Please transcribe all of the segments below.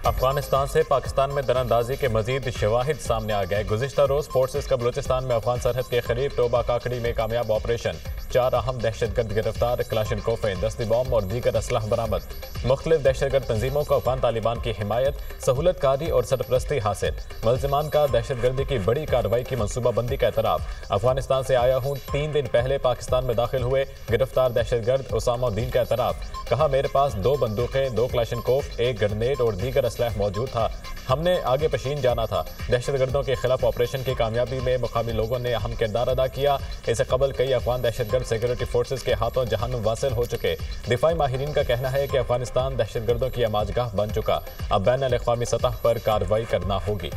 अफगानिस्तान से पाकिस्तान में दरअंदाजी के मजीद शवाहिद सामने आ गए। गुज़िश्ता रोज़ फोर्सेस का बलूचिस्तान में अफगान सरहद के करीब टोबा काकड़ी में कामयाब ऑपरेशन, 4 अहम दहशतगर्द गिरफ्तार, क्लाशिनकोफ़ें, दस्ती बॉम्ब और दीगर असलह बरामद। मुख्तलिफ दहशतगर्द तंजीमों को अफगान तालिबान की हिमायत, सहूलतकारी और सरपरस्ती हासिल। मुल्ज़िमान का दहशतगर्दी की बड़ी कार्रवाई की मनसूबाबंदी का एतराफ़। अफगानिस्तान से आया हूँ, 3 दिन पहले पाकिस्तान में दाखिल हुए गिरफ्तार दहशतगर्द उसामा उद्दीन का एतराफ़। कहा, मेरे पास 2 बंदूकें, 2 क्लाशिनकोफ, 1 ग्रेनेड और दीगर असलह मौजूद था। हमने आगे पशीन जाना था। दहशतगर्दों के खिलाफ ऑपरेशन की कामयाबी में मुकामी लोगों ने अहम किरदार अदा किया। इससे कबल कई अफगान दहशतगर्द सिक्योरिटी फोर्सेस के हाथों जहन्नुम वासिल हो चुके। दिफाई माहिरीन का कहना है कि अफगानिस्तान दहशतगर्दों की आमाजगाह बन चुका। अब बैन अल-अक़वामी सतह पर कार्रवाई करना होगी।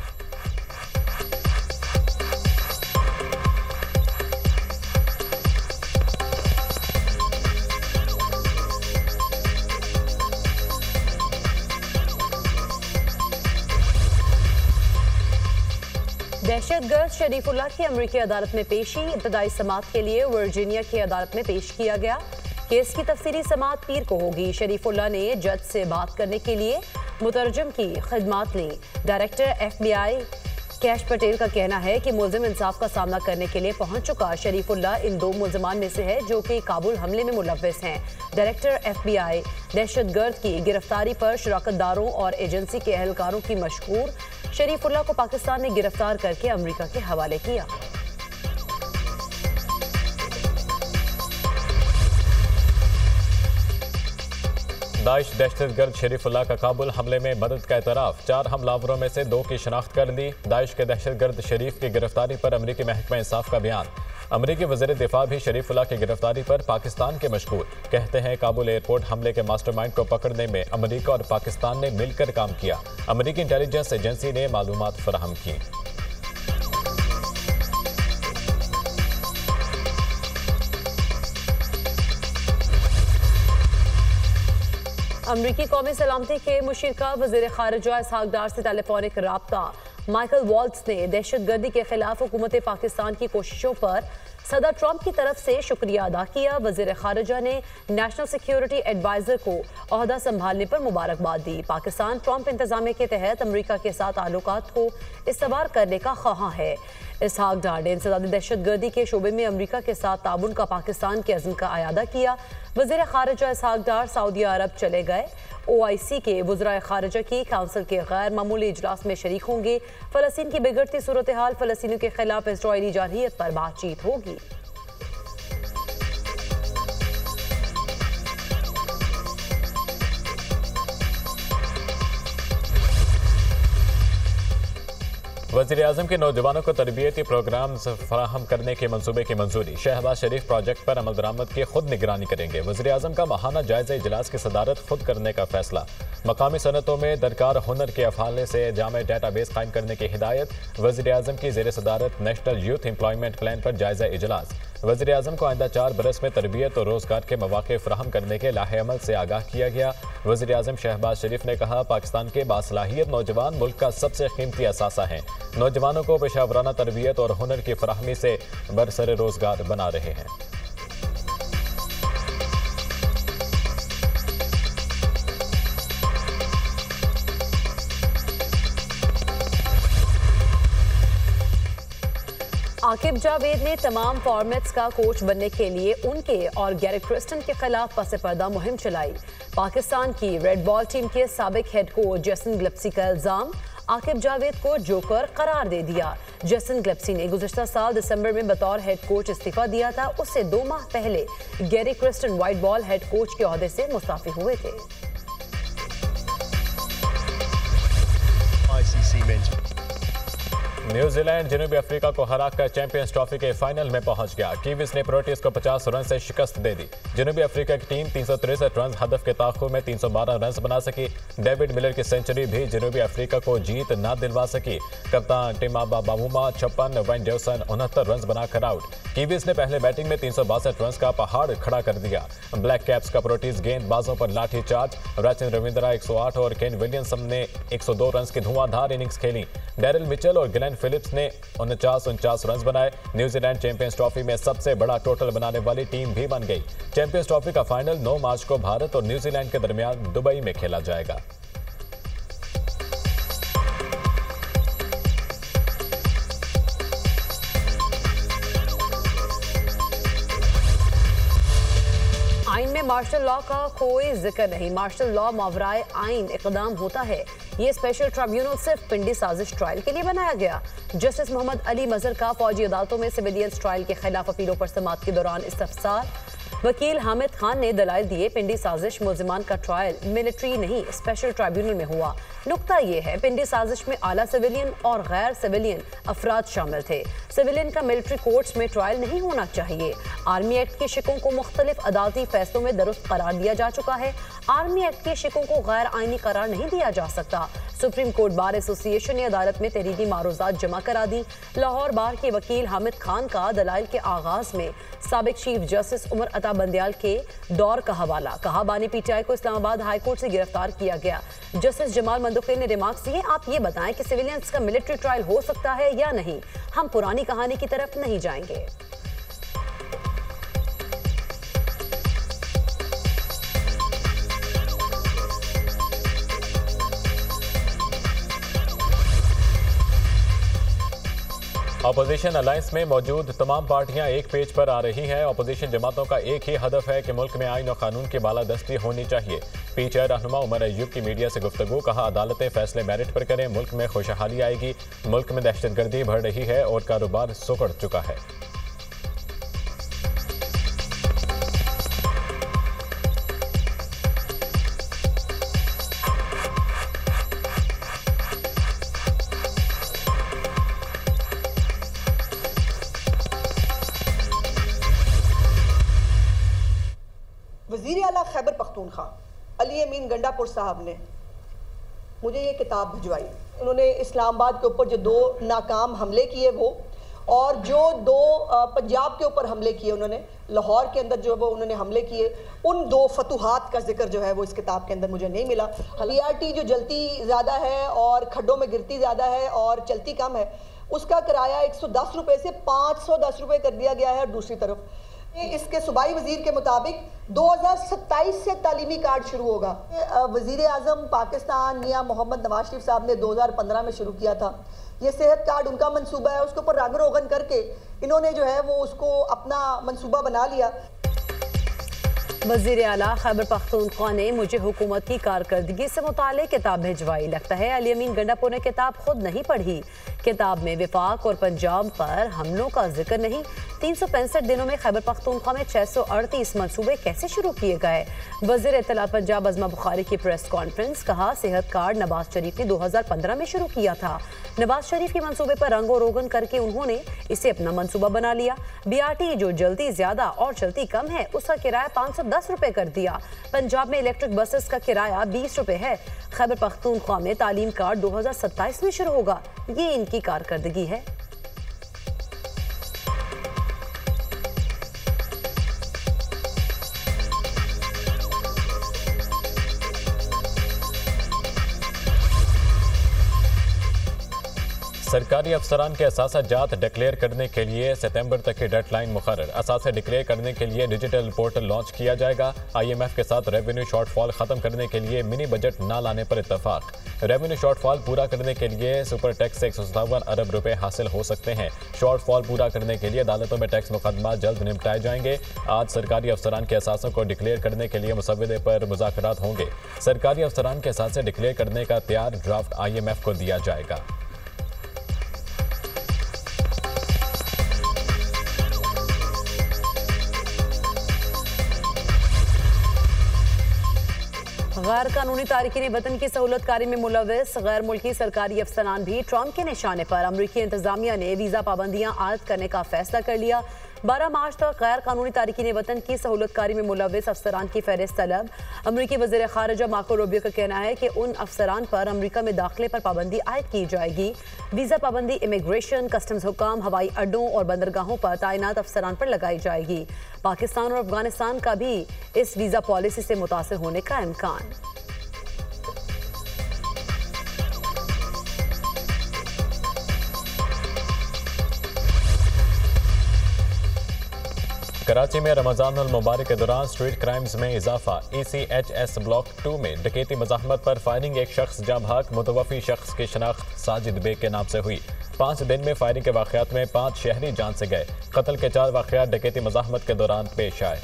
दहशतगर्द शरीफुल्लाह की अमरीकी अदालत में पेशी, इब्तदाई समाअत के लिए वर्जीनिया की अदालत में पेश किया गया। केस की तफसीली समाअत पीर को होगी। शरीफुल्लाह ने जज से बात करने के लिए मुतरजम की खिदमात ली। डायरेक्टर FBI कैश पटेल का कहना है कि मुल्जिम इंसाफ का सामना करने के लिए पहुंच चुका। शरीफुल्लाह इन 2 मुल्जिमान में से है जो कि काबुल हमले में मुलव्वस हैं। डायरेक्टर FBI दहशतगर्द की गिरफ्तारी पर शराकतदारों और एजेंसी के एहलकारों की मशहूर। शरीफुल्लाह को पाकिस्तान ने गिरफ्तार करके अमेरिका के हवाले किया। दाइश दहशतगर्द शरीफुल्लाह का काबुल हमले में मदद का एतराफ़। 4 हमलावरों में से 2 की शनाख्त कर ली। दाइश के दहशतगर्द शरीफ की गिरफ्तारी पर अमरीकी महकमा इंसाफ का बयान। अमरीकी वज़ीर दिफा भी शरीफुल्लाह की गिरफ्तारी पर पाकिस्तान के मशकूर। कहते हैं, काबुल एयरपोर्ट हमले के मास्टरमाइंड को पकड़ने में अमरीका और पाकिस्तान ने मिलकर काम किया। अमरीकी इंटेलिजेंस एजेंसी ने मालूमात फराहम की। अमरीकी कौमी सलामती के मुशीर वज़ीर ख़ारिजा इसहाक डार से टेलीफोनिक राब्ता। माइकल वॉल्ट्स ने दहशतगर्दी के खिलाफ हुकूमत पाकिस्तान की कोशिशों पर सदर ट्रंप की तरफ से शुक्रिया अदा किया। वज़ीर ख़ारिजा ने नेशनल सिक्योरिटी एडवाइज़र को ओहदा संभालने पर मुबारकबाद दी। पाकिस्तान ट्रंप इंतजामिया के तहत अमरीका के साथ ताल्लुकात को इस्तवार करने का ख्वाहां है। इसहाक डार ने इंसदादी दहशतगर्दी के शोबे में अमरीका के साथ ताबुन का पाकिस्तान के अज़्म का अयादा किया। वज़ीर ख़ारिजा इसहाक डार सऊदी अरब चले गए। OIC के वज़राए ख़ारिजा की काउंसिल के गैर मामूली इजलास में शरीक होंगे। फ़लस्तीन की बिगड़ती सूरत हाल, फ़लस्तीनियों के खिलाफ इज़राइली जारहियत पर बातचीत होगी। वज़ीर-ए-आज़म के नौजवानों को तरबियती प्रोग्राम फराहम करने के मंसूबे की मंजूरी। शहबाज शरीफ प्रोजेक्ट पर अमल दरामद की खुद निगरानी करेंगे। वज़ीर-ए-आज़म का माहाना जायज़ा इजलास की सदारत खुद करने का फैसला। मकामी सनतों में दरकार हुनर के हवाले से जामे डेटाबेस कायम करने की हिदायत। वज़ीर-ए-आज़म की ज़ेर सदारत नेशनल यूथ एम्प्लॉयमेंट प्लान पर जायज़ा इजलास। वज़ीर-ए-आज़म को आइंदा 4 बरस में तरबियत और रोज़गार के मौक़े फराहम करने के लाहे अमल से आगाह किया गया। वज़ीर-ए-आज़म शहबाज शरीफ ने कहा, पाकिस्तान के बासलाहियत नौजवान मुल्क का सबसे कीमती असासा हैं। नौजवानों को पेशावराना तरबियत और हुनर की फराहमी से बरसर रोज़गार बना रहे हैं। आकिब जावेद ने तमाम फॉर्मेट्स का कोच बनने के लिए उनके और गैरेट क्रिस्टन के खिलाफ पस पर्दा मुहिम चलाई। पाकिस्तान की रेड बॉल टीम के साबिक हेड कोच जेसन ग्लिप्सी का इल्जाम, आकिब जावेद को जोकर करार दे दिया। जेसन ग्लिप्सी ने गुज़िश्ता साल दिसंबर में बतौर हेड कोच इस्तीफा दिया था। उससे 2 माह पहले Gary Kristen white ball head coach के ओहदे से मुस्ताफी हुए थे। न्यूजीलैंड जनूबी अफ्रीका को हराकर चैंपियंस ट्रॉफी के फाइनल में पहुंच गया। कीवीज ने प्रोटीज को 50 रन से शिकस्त दे दी। जनूबी अफ्रीका की टीम 363 रन हदफ के ताखुर में 312 रन बना सकी। डेविड मिलर की सेंचुरी भी जनूबी अफ्रीका को जीत न दिलवा सकी। कप्तान टिमाबा बावुमा 56, वेन जॉसन 69 रन बनाकर आउट। कीवीज ने पहले बैटिंग में 362 रन का पहाड़ खड़ा कर दिया। ब्लैक कैप्स का प्रोटीज गेंदबाजों पर लाठी चार्ज। रचिन रविंद्रा 108 और केन विलियमसन ने 102 रन की धुआंधार इनिंग्स खेली। डैरिल मिचेल और ग्लेन फिलिप्स ने 49 रन बनाए। न्यूजीलैंड चैंपियंस ट्रॉफी में सबसे बड़ा टोटल बनाने वाली टीम भी बन गई। चैंपियंस ट्रॉफी का फाइनल 9 मार्च को भारत और न्यूजीलैंड के दरमियान दुबई में खेला जाएगा। मार्शल लॉ का कोई जिक्र नहीं। मार्शल लॉ मावराए आइन इकदाम होता है। ये स्पेशल ट्रिब्यूनल सिर्फ पिंडी साजिश ट्रायल के लिए बनाया गया। जस्टिस मोहम्मद अली मजहर का फौजी अदालतों में सिविलियंस ट्रायल के खिलाफ अपीलों पर समाअत के दौरान इस्तफसार। वकील हामिद खान ने दलाइल दिए, पिंडी साजिश मुलजिमान का ट्रायल मिलिट्री नहीं स्पेशल ट्रिब्यूनल में हुआ। नुकता यह है, पिंडी साजिश में आला सिविलियन और गैर सिविलियन अफराद शामिल थे। सिविलियन का मिलिट्री कोर्ट्स में ट्रायल नहीं होना चाहिए। आर्मी एक्ट के शिकों को मुख्तलिफ अदालती फैसलों में दुरुस्त करार दिया जा चुका है। आर्मी एक्ट के शिकों को गैर आइनी करार नहीं दिया जा सकता। सुप्रीम कोर्ट बार एसोसिएशन ने अदालत में तहरीरी मारूजात जमा करा दी। लाहौर बार के वकील हामिद खान का दलाइल के आगाज में साबिक चीफ जस्टिस उमर अता बंदियाल के दौर का हवाला। कहा, बानी पीटीआई को इस्लामाबाद हाई कोर्ट से गिरफ्तार किया गया। जस्टिस जमाल मंदुखी ने रिमार्क्स दिए, आप ये बताएं कि सिविलियंस का मिलिट्री ट्रायल हो सकता है या नहीं। हम पुरानी कहानी की तरफ नहीं जाएंगे। अपोजिशन अलायंस में मौजूद तमाम पार्टियां एक पेज पर आ रही हैं। अपोजिशन जमातों का एक ही हदफ है कि मुल्क में आईन और कानून की बालादस्ती होनी चाहिए। पीटीआई रहनुमा उमर अय्यूब की मीडिया से गुफ्तगू। कहा, अदालतें फैसले मेरिट पर करें, मुल्क में खुशहाली आएगी। मुल्क में दहशतगर्दी बढ़ रही है और कारोबार सुकड़ चुका है। वज़ीर आला खैबर पख्तूनख्वा अली अमीन गंडापुर साहब ने मुझे ये किताब भिजवाई। उन्होंने इस्लामाबाद के ऊपर जो 2 नाकाम हमले किए वो, और जो 2 पंजाब के ऊपर हमले किए उन्होंने, लाहौर के अंदर जो वो उन्होंने हमले किए, उन 2 फतूहात का जिक्र जो है वो इस किताब के अंदर मुझे नहीं मिला। PRT जो जलती ज़्यादा है और खड्डों में गिरती ज़्यादा है और चलती कम है, उसका किराया 110 रुपये से 510 रुपये कर दिया गया है। और दूसरी तरफ इसके सूबाई वजीर के मुताबिक 2027 से तालीमी कार्ड शुरू होगा। वजीर आज़म पाकिस्तान मियां मोहम्मद नवाज शरीफ साहब ने 2015 में शुरू किया था। ये सेहत कार्ड उनका मंसूबा है, उसके ऊपर रंग रोगन करके इन्होंने जो है वो उसको अपना मंसूबा बना लिया। वज़ीर आला खैबर पख्तूनख्वा ने मुझे हुकूमत की कारकर्दगी से मुताल्लिक़ किताब भिजवाई। लगता है अली अमीन गंडापुर ने किताब खुद नहीं पढ़ी। किताब में विफाक और पंजाब पर हमलों का जिक्र नहीं। 365 दिनों में खैबर पख्तूनख्वा में 638 मनसूबे कैसे शुरू किए गए। वज़ीर इत्तलात पंजाब अज़मा बुखारी की प्रेस कॉन्फ्रेंस। कहा, सेहत कार्ड नवाज शरीफ ने 2015 में शुरू किया था। नवाज शरीफ के मंसूबे पर रंगो रोगन करके उन्होंने इसे अपना मंसूबा बना लिया। BRT जो जल्दी ज्यादा और चलती कम है, उसका किराया 510 रुपए कर दिया। पंजाब में इलेक्ट्रिक बसेस का किराया 20 रुपए है। खैबर पख्तूनख्वा में तालीम कार्ड 2027 में शुरू होगा। ये इनकी कारकर्दगी है। सरकारी अफसरान के असासा जात डिक्लेयर करने के लिए सितंबर तक की डेडलाइन मुकर्रर। असासे डिक्लेयर करने के लिए डिजिटल पोर्टल लॉन्च किया जाएगा। IMF के साथ रेवेन्यू शॉर्टफॉल खत्म करने के लिए मिनी बजट ना लाने पर इत्तफाक। रेवेन्यू शॉर्टफॉल पूरा करने के लिए सुपर टैक्स से 157 अरब रुपए हासिल हो सकते हैं। शॉर्टफॉल पूरा करने के लिए अदालतों में टैक्स मुकदमा जल्द निपटाए जाएंगे। आज सरकारी अफसरान के असासों को डिक्लेयर करने के लिए मुसव्वदे पर मुज़ाकरात होंगे। सरकारी अफसरान के असासे डिक्लेयर करने का तैयार ड्राफ्ट IMF को दिया जाएगा। गैर कानूनी तारिकीन वतन की सहूलतकारी में मुलव्वस गैर मुल्की सरकारी अफसरान भी ट्रंप के निशाने पर। अमरीकी इंतजामिया ने वीज़ा पाबंदियां आयद करने का फैसला कर लिया। 12 मार्च तक गैर कानूनी तारिकीन वतन की सहूलतकारी में मुलव्वस अफसरान की फहरिस्त तलब। अमरीकी वज़ीर ख़ारिजा मार्को रूबियो का कहना है कि उन अफसरान पर अमरीका में दाखिले पर पाबंदी आयद की जाएगी। वीज़ा पाबंदी इमिग्रेशन, कस्टम्स हुकाम, हवाई अड्डों और बंदरगाहों पर तैनात अफसरान पर लगाई जाएगी। पाकिस्तान और अफगानिस्तान का भी इस वीज़ा पॉलिसी से मुतासिर होने का इम्कान। कराची में रमजान उल मुबारक के दौरान स्ट्रीट क्राइम्स में इजाफा। ECHS ब्लॉक 2 में डकैती मज़ाहमत पर फायरिंग, एक शख्स जाँ भाग। मुतवफ़ी शख्स की शनाख्त साजिद बेग के नाम से हुई। 5 दिन में फायरिंग के वाक़यात में 5 शहरी जान से गए। कत्ल के 4 वाक़यात डकैती मज़ाहमत के दौरान पेश आए।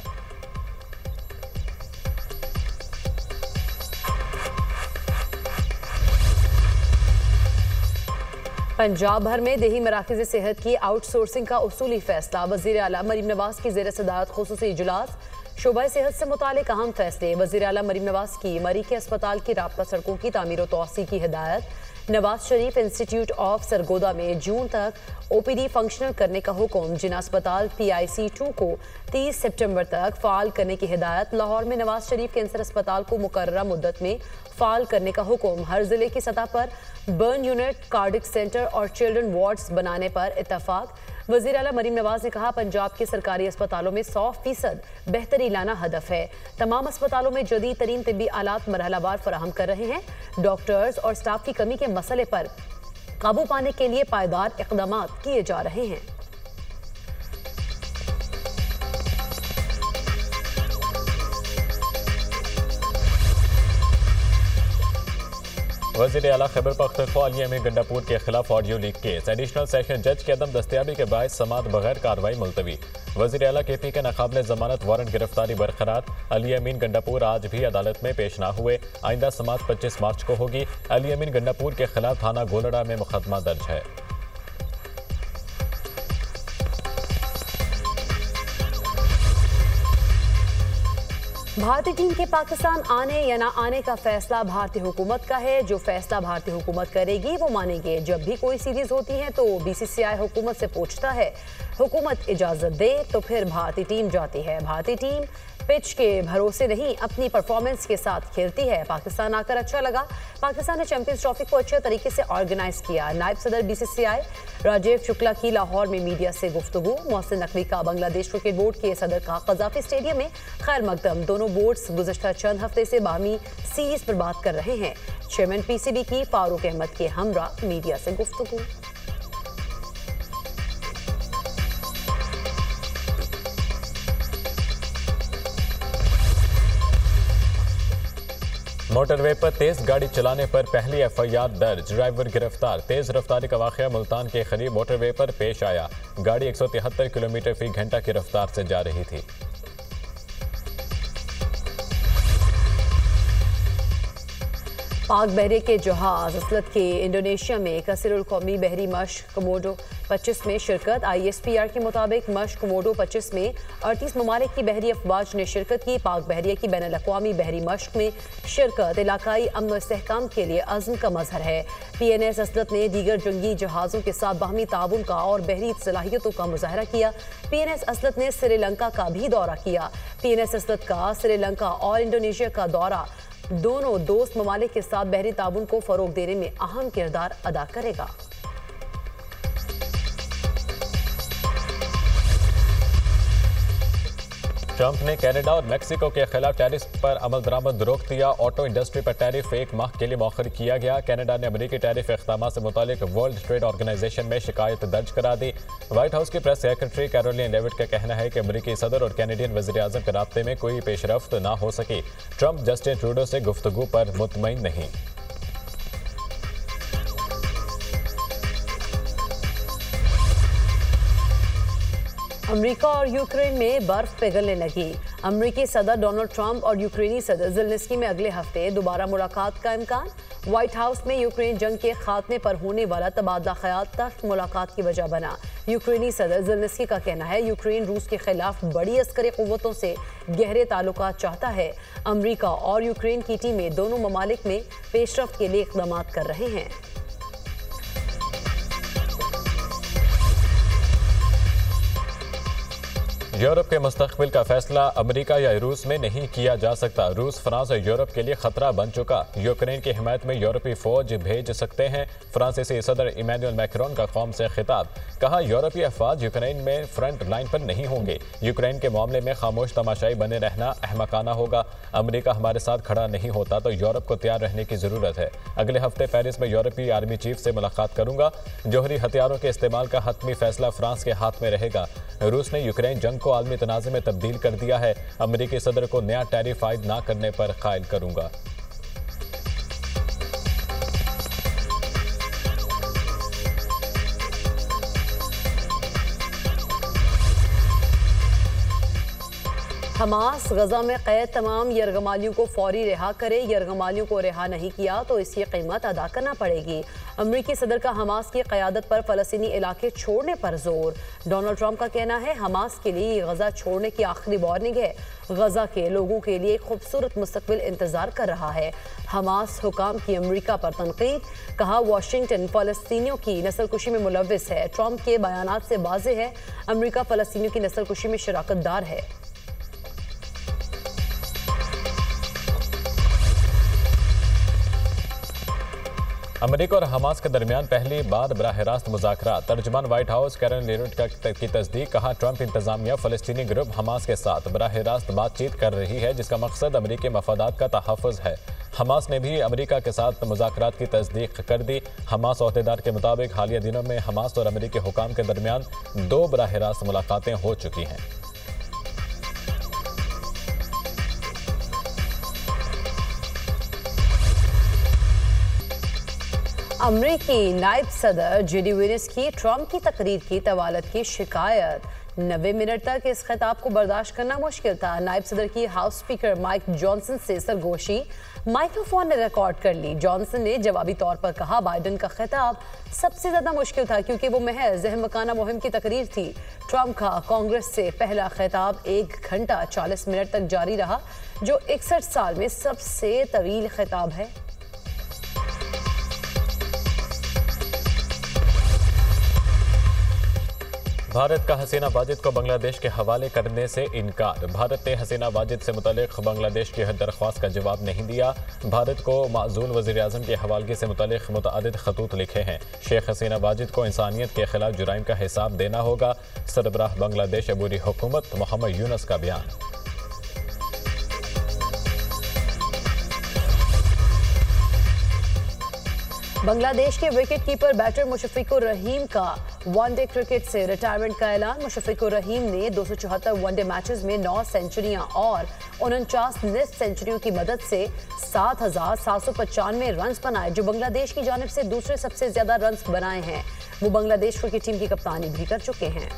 पंजाब भर में देही मराकज़ सेहत की आउटसोर्सिंग का उसूली फैसला। वज़ीर आला मरीम नवाज की ज़ेर सदारत खुसूसी इजलास। शोबा सेहत से मुतालिक अहम फैसले। वज़ीर आला मरीम नवाज की मरी के अस्पताल की राब्ता सड़कों की तामीर व तोसी की हिदायत। नवाज शरीफ इंस्टीट्यूट ऑफ सरगोदा में जून तक OPD फंक्शनल करने का हुक्म। जिना अस्पताल PIC 2 को 30 सितंबर तक फ़ाल करने की हिदायत। लाहौर में नवाज शरीफ कैंसर अस्पताल को मुकर्ररा मुद्दत में फ़ाल करने का हुक्म। हर जिले की सतह पर बर्न यूनिट, कार्डिक सेंटर और चिल्ड्रन वार्ड्स बनाने पर इत्तफाक। वज़ीर आला मरीम नवाज ने कहा, पंजाब के सरकारी अस्पतालों में 100% बेहतरी लाना हदफ है। तमाम अस्पतालों में जदीद तरीन तिब्बी आलात मरहलावार फराहम कर रहे हैं। डॉक्टर्स और स्टाफ की कमी के मसले पर काबू पाने के लिए पायदार इक़दाम किए जा रहे हैं। वज़ीर आला खैबर पख्तूनख्वा अली अमीन गंडापुर के खिलाफ audio leak case. Additional session जज की अदम दस्तियाबी के बायस समात बगैर कार्रवाई मुलतवी। वज़ीर आला KP के नाकाबिले ज़मानत वारंट गिरफ्तारी बरकरार। अली अमीन गंडापुर आज भी अदालत में पेश न हुए। आइंदा समात 25 मार्च को होगी। अली अमीन गंडापुर के खिलाफ थाना गोलड़ा में मुकदमा दर्ज है। भारतीय टीम के पाकिस्तान आने या ना आने का फैसला भारतीय हुकूमत का है। जो फैसला भारतीय हुकूमत करेगी वो मानेंगे। जब भी कोई सीरीज होती है तो BCCI हुकूमत से पूछता है, हुकूमत इजाजत दे तो फिर भारतीय टीम जाती है। भारतीय टीम पिच के भरोसे नहीं, अपनी परफॉर्मेंस के साथ खेलती है। पाकिस्तान आकर अच्छा लगा। पाकिस्तान ने चैंपियंस ट्रॉफी को अच्छे तरीके से ऑर्गेनाइज किया। नायब सदर BCCI राजीव शुक्ला की लाहौर में मीडिया से गुफ्तगू। मोहसिन नकवी का बांग्लादेश क्रिकेट बोर्ड के सदर का कज़ाफी स्टेडियम में खैर मकदम। दोनों बोर्ड्स गुज़श्ता चंद हफ्ते से बाहमी सीरीज पर बात कर रहे हैं। चेयरमैन PCB की फारूक अहमद के हमरा मीडिया से गुफ्तगू। मोटरवे पर तेज गाड़ी चलाने पर पहली FIR दर्ज। ड्राइवर गिरफ्तार। तेज रफ्तारी का वाक़या मुल्तान के करीब मोटरवे पर पेश आया। गाड़ी 173 किलोमीटर फी घंटा की रफ्तार से जा रही थी। पाक बहरे के जहाज असलत के इंडोनेशिया में कसरुल कौमी बहरी मश्क कोमोडो 25 में शिरकत। ISPR के मुताबिक मश्क कोमोडो 25 में 38 ममालिक की बहरी अफवाज ने शिरकत की। पाक बहरिया की बैन अल-अक़वामी बहरी मश्क में शिरकत इलाकाई अमन व इस्तेहकाम के लिए अज़्म का मजहर है। PNS असलत ने दीगर जंगी जहाज़ों के साथ बाहमी ताउन का और बहरी सलाहियतों का मुजाहरा किया। PNS असलत ने श्रीलंका का भी दौरा किया। PNS असलत का श्रीलंका और इंडोनेशिया का दौरा दोनों दोस्त ममालिक के साथ बहरी ताउन को फरोग देने में अहम किरदार अदा करेगा। ट्रंप ने कनाडा और मेक्सिको के खिलाफ टैरिफ पर अमल दरामद रोक दिया। ऑटो इंडस्ट्री पर टैरिफ 1 माह के लिए मौखर किया गया। कनाडा ने अमेरिकी टैरिफ इक़दाम से मुतालिक वर्ल्ड ट्रेड ऑर्गेनाइजेशन में शिकायत दर्ज करा दी। व्हाइट हाउस की प्रेस सेक्रेटरी कैरोलिन लेविट का कहना है कि अमेरिकी सदर और कैनेडियन वज़ीर आज़म के राब्ते में कोई पेशरफ्त ना हो सकी। ट्रंप जस्टिन ट्रूडो से गुफ्तगू पर मुतमईन नहीं। अमेरिका और यूक्रेन में बर्फ पिघलने लगी। अमेरिकी सदर डोनाल्ड ट्रंप और यूक्रेनी सदर ज़ेलेंस्की में अगले हफ्ते दोबारा मुलाकात का इम्कान। व्हाइट हाउस में यूक्रेन जंग के खात्मे पर होने वाला तबादला ख्याल तक मुलाकात की वजह बना। यूक्रेनी सदर ज़ेलेंस्की का कहना है, यूक्रेन रूस के खिलाफ बड़ी अस्करी क़ुव्वतों से गहरे ताल्लुकात चाहता है। अमेरिका और यूक्रेन की टीमें दोनों ममालिक में पेशरफ्त के लिए इक़दाम कर रहे हैं। यूरोप के मुस्तकबिल का फैसला अमेरिका या रूस में नहीं किया जा सकता। रूस फ्रांस और यूरोप के लिए खतरा बन चुका। यूक्रेन की हिमायत में यूरोपीय फौज भेज सकते हैं। फ्रांसीसी सदर इमैनुअल मैक्रोन का कौम से खिताब। कहा, यूरोपीय अफवाज यूक्रेन में फ्रंट लाइन पर नहीं होंगे। यूक्रेन के मामले में खामोश तमाशाई बने रहना अहमकाना होगा। अमेरिका हमारे साथ खड़ा नहीं होता तो यूरोप को तैयार रहने की जरूरत है। अगले हफ्ते पेरिस में यूरोपीय आर्मी चीफ से मुलाकात करूंगा। जौहरी हथियारों के इस्तेमाल का हतमी फैसला फ्रांस के हाथ में रहेगा। रूस ने यूक्रेन जंग को आलमी तनाज़े में तब्दील कर दिया है। अमेरिकी सदर को नया टैरिफ आयद ना करने पर कायल करूंगा। हमास गजा में कैद तमाम यरगमालियों को फौरी रिहा करे। यरगमालियों को रिहा नहीं किया तो इसकी कीमत अदा करना पड़ेगी। अमरीकी सदर का हमास की क़यादत पर फ़लस्तीनी इलाके छोड़ने पर जोर। डोनाल्ड ट्रंप का कहना है हमास के लिए ये गजा छोड़ने की आखिरी वार्निंग है। गजा के लोगों के लिए एक खूबसूरत मुस्तकबिल इंतजार कर रहा है। हमास हुकाम की अमरीका पर तनकीद। कहा वाशिंगटन फ़लस्तीनियों की नस्लकुशी में मुलव्विस है। ट्रंप के बयानात से वाज़ेह है अमरीका फ़लस्तीनियों की नस्लकुशी में शराकतदार है। अमेरिका और हमास के दरमियान पहली बार बराह रास्त मुज़ाकरात। तर्जुमान व्हाइट हाउस कैरन लेविट की तस्दीक। कहा ट्रंप इंतजामिया फ़लस्तीनी ग्रुप हमास के साथ बराह रास्त बातचीत कर रही है जिसका मकसद अमरीकी मफादात का तहफ़्फ़ुज़ है। हमास ने भी अमरीका के साथ मुज़ाकरात की तस्दीक कर दी। हमास अहदेदार के मुताबिक हालिया दिनों में हमास और अमरीकी हुकाम के दरमियान 2 बराह रास्त मुलाकातें हो चुकी हैं। अमरीकी नायब सदर जेडी वेंस की ट्रंप की तकरीर की तवालत की शिकायत। 90 मिनट तक इस खिताब को बर्दाश्त करना मुश्किल था। नायब सदर की हाउस स्पीकर माइक जॉनसन से सरगोशी माइक्रोफोन ने रिकॉर्ड कर ली। जॉनसन ने जवाबी तौर पर कहा बाइडन का खिताब सबसे ज्यादा मुश्किल था क्योंकि वो महज अहमकाना मुहिम की तकरीर थी। ट्रंप का कांग्रेस से पहला खिताब 1 घंटा 40 मिनट तक जारी रहा जो 61 साल में सबसे तवील खिताब है। भारत का हसीना वाजिद को बांग्लादेश के हवाले करने से इनकार। भारत ने हसीना वाजिद से मुतल्लिक बांग्लादेश की दरख्वास्त का जवाब नहीं दिया। भारत को माज़ून वज़ीर-ए-आज़म की हवालगी से मुतल्लिक मुतअद्दिद खतूत लिखे हैं। शेख हसीना वाजिद को इंसानियत के खिलाफ जुराइम का हिसाब देना होगा। सरबराह बांग्लादेश अबूरी हुकूमत मोहम्मद यूनुस का बयान। बांग्लादेश के विकेट कीपर बैटर मुशफ़िकुर रहीम का वनडे क्रिकेट से रिटायरमेंट का ऐलान। मुशफ़िकुर रहीम ने 274 वनडे मैचेस में 9 सेंचुरियां और 49 निस्फ सेंचुरियों की मदद से 7,795 रन्स बनाए जो बांग्लादेश की जानिब से दूसरे सबसे ज्यादा रन्स बनाए हैं। वो बांग्लादेश क्रिकेट टीम की कप्तानी भी कर चुके हैं।